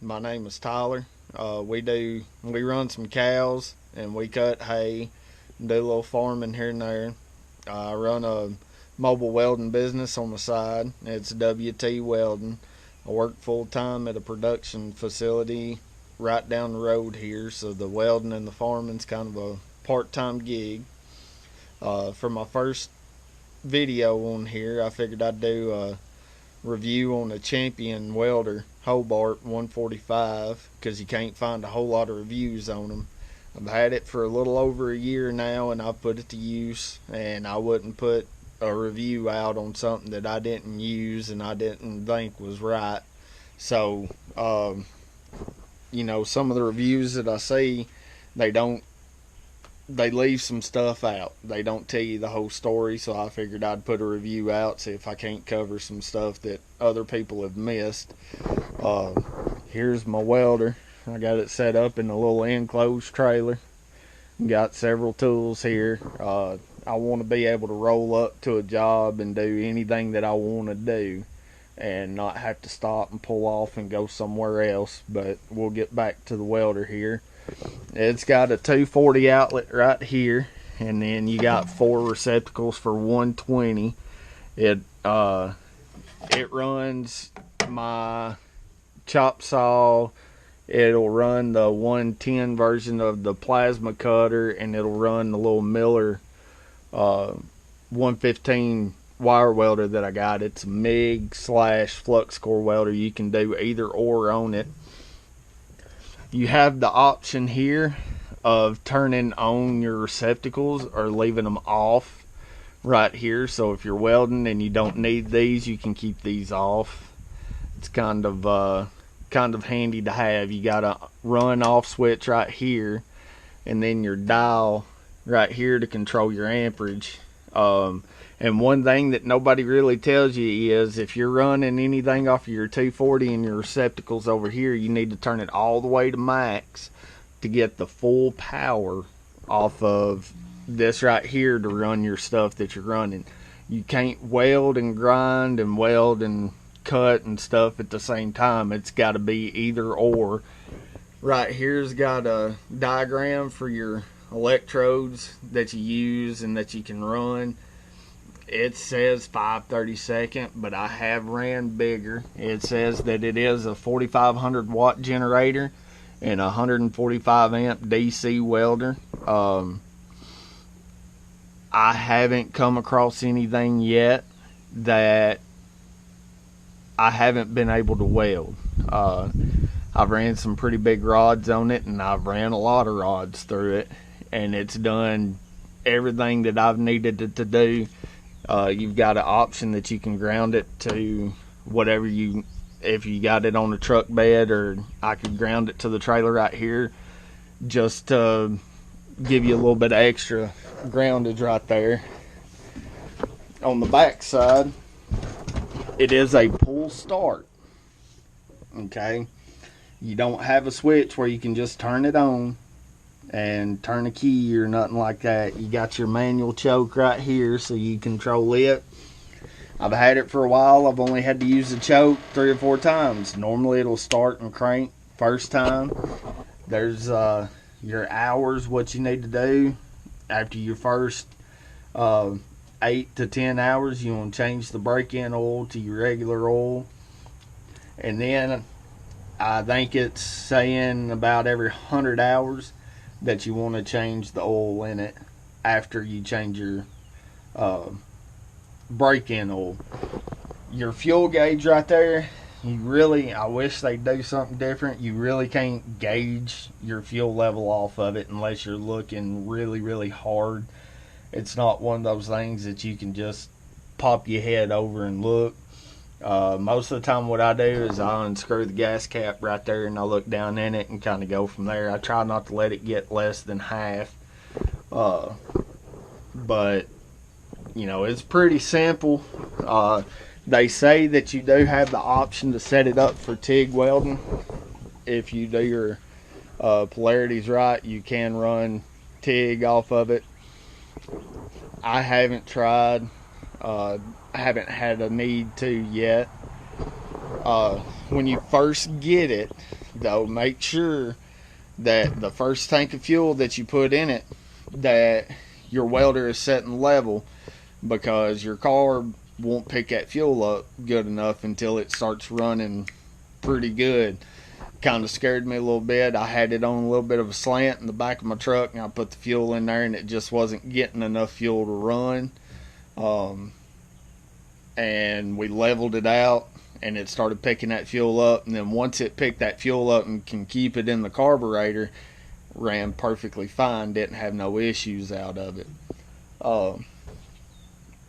My name is Tyler. We run some cows and we cut hay, and do a little farming here and there. I run a mobile welding business on the side. It's WT Welding. I work full time at a production facility right down the road here, so the welding and the farming's kind of a part-time gig. For my first video on here, I figured I'd do a review on a champion welder, Hobart 145, because you can't find a whole lot of reviews on them. I've had it for a little over a year now, and I've put it to use, and I wouldn't put a review out on something that I didn't use and I didn't think was right. So, some of the reviews that I see, they leave some stuff out. They don't tell you the whole story, so I figured I'd put a review out, see if I can't cover some stuff that other people have missed. Here's my welder. I got it set up in a little enclosed trailer. Got several tools here. I want to be able to roll up to a job and do anything that I want to do and not have to stop and pull off and go somewhere else. But we'll get back to the welder here. It's got a 240 outlet right here, and then you got 4 receptacles for 120. It runs my chop saw. It'll run the 110 version of the plasma cutter, and it'll run the little Miller 115 wire welder that I got. It's a MIG / flux core welder. You can do either or on it. You have the option here of turning on your receptacles or leaving them off right here. So if you're welding and you don't need these, you can keep these off. It's kind of handy to have. You got a run off switch right here, and then your dial right here to control your amperage. And one thing that nobody really tells you is if you're running anything off of your 240 and your receptacles over here, you need to turn it all the way to max to get the full power off of this right here to run your stuff that you're running. You can't weld and grind and weld and cut and stuff at the same time. It's got to be either or. Right here's got a diagram for your electrodes that you use and that you can run. It says 532nd, but I have ran bigger. It says that it is a 4500 watt generator and a 145 amp DC welder. I haven't come across anything yet that I haven't been able to weld. I've ran some pretty big rods on it, and I've ran a lot of rods through it, and it's done everything that I've needed it to do. You've got an option that you can ground it to whatever if you got it on a truck bed, or I could ground it to the trailer right here just to give you a little bit of extra groundage right there. On the back side, it is a pull start. Okay, you don't have a switch where you can just turn it on and turn a key or nothing like that. You got your manual choke right here so you control it. I've had it for a while. I've only had to use the choke 3 or 4 times. Normally it'll start and crank first time. There's your hours, what you need to do after your first 8 to 10 hours. You want to change the break-in oil to your regular oil, and then I think it's saying about every 100 hours that you want to change the oil in it after you change your break-in oil. Your fuel gauge right there, I wish they'd do something different. You really can't gauge your fuel level off of it unless you're looking really, really hard. It's not one of those things that you can just pop your head over and look. Most of the time what I do is I unscrew the gas cap right there and I look down in it and kind of go from there. I try not to let it get less than half. But it's pretty simple. They say that you do have the option to set it up for TIG welding. If you do your polarities right, you can run TIG off of it. I haven't tried. I haven't had a need to yet. When you first get it, though, make sure that the first tank of fuel that you put in it, that your welder is setting level, because your car won't pick that fuel up good enough until it starts running pretty good. Kind of scared me a little bit. I had it on a little bit of a slant in the back of my truck, and I put the fuel in there, and it just wasn't getting enough fuel to run. And we leveled it out, and it started picking that fuel up. And then once it picked that fuel up and can keep it in the carburetor, ran perfectly fine. Didn't have no issues out of it.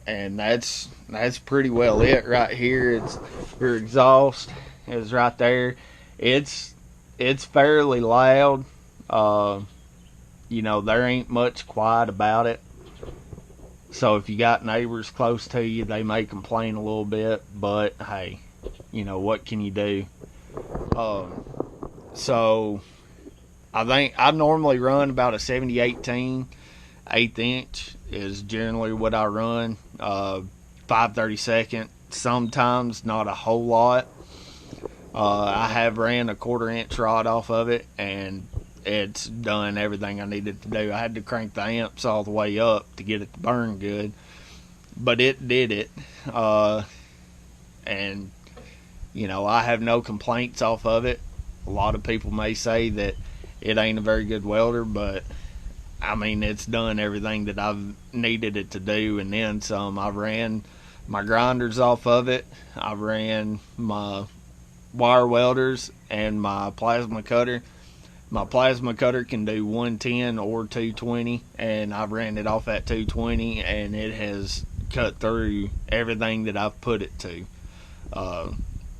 And that's pretty well it right here. It's your exhaust is right there. It's fairly loud. You know, there ain't much quiet about it. So if you got neighbors close to you, they may complain a little bit, but hey, you know, what can you do? So I think I normally run about a 70-18, 1/8 inch is generally what I run. 5/32, sometimes, not a whole lot. I have ran a 1/4 inch rod off of it, and it's done everything I needed to do. I had to crank the amps all the way up to get it to burn good, but it did it. And you know, I have no complaints off of it. A lot of people may say that it ain't a very good welder, but I mean, it's done everything that I've needed it to do, and then some. I ran my grinders off of it. I ran my wire welders and my plasma cutter. My plasma cutter can do 110 or 220, and I've ran it off at 220, and it has cut through everything that I've put it to.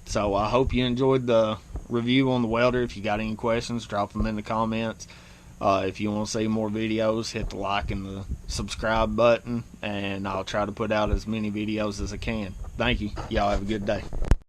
So I hope you enjoyed the review on the welder. If you got any questions, drop them in the comments. If you want to see more videos, hit the like and the subscribe button, and I'll try to put out as many videos as I can. Thank you. Y'all have a good day.